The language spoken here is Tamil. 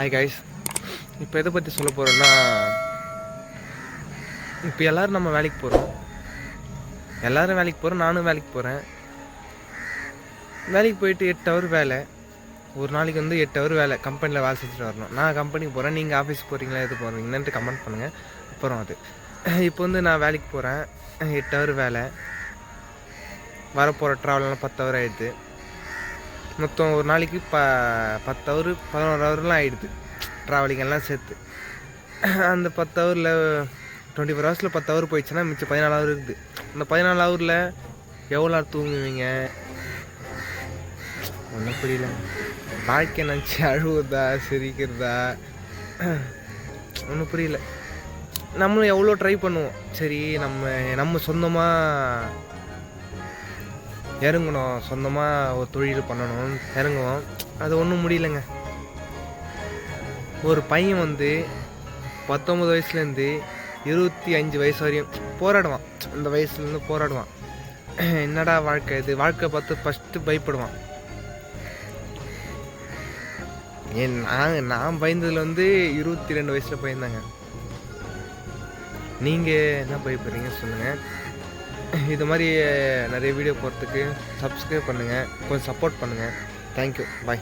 Hi guys. இப்போ எதை பற்றி சொல்ல போகிறோன்னா, இப்போ எல்லோரும் நம்ம வேலைக்கு போகிறோம். எல்லோரும் வேலைக்கு போகிறோம், நானும் வேலைக்கு போகிறேன். வேலைக்கு போயிட்டு 8 ஹவர் வேலை. ஒரு நாளைக்கு வந்து 8 ஹவர் வேலை கம்பெனியில் வேலை செஞ்சுட்டு வரணும். நான் கம்பெனிக்கு போகிறேன், நீங்கள் ஆஃபீஸ் போகிறீங்களா, எது போகிறீங்கன்னு கமெண்ட் பண்ணுங்கள். அப்புறம் அது இப்போ வந்து நான் வேலைக்கு போகிறேன், 8 ஹவர் வேலை. வரப்போகிற ட்ராவல்லாம் 10 ஹவர் ஆகிடுது. மொத்தம் ஒரு நாளைக்கு 10 ஹவர் 11 ஹவர்லாம் ஆகிடுது, ட்ராவலிங் எல்லாம் சேர்த்து. அந்த 10 ஹவரில் 24 ஹவர்ஸில் 10 ஹவர் போயிடுச்சுன்னா மிச்சம் 14 ஹவர் இருக்குது. அந்த 14 ஹவரில் எவ்வளோ தூங்குவீங்க? ஒன்றும் புரியல. வாழ்க்கை நினச்சி அழுவுறதா சிரிக்கிறதா ஒன்றும் புரியல. நம்மளும் எவ்வளோ ட்ரை பண்ணுவோம், சரி நம்ம சொந்தமாக இறங்கணும், சொந்தமாக ஒரு தொழில் பண்ணணும் இறங்குவோம். அது ஒன்றும் முடியலைங்க. ஒரு பையன் வந்து 19 வயசுலேருந்து 25 வயசு வரையும் போராடுவான். அந்த வயசுலேருந்து போராடுவான். என்னடா வாழ்க்கை இது, வாழ்க்கை பார்த்து ஃபஸ்ட்டு பயப்படுவான். நான் பயந்ததில் வந்து 22 வயசில் பயந்தாங்க. நீங்கள் என்ன பயப்படுறீங்க சொல்லுங்கள். இது மாதிரி நிறைய வீடியோ போகிறதுக்கு சப்ஸ்கிரைப் பண்ணுங்கள், கொஞ்சம் சப்போர்ட் பண்ணுங்கள். தேங்க்யூ, பாய்.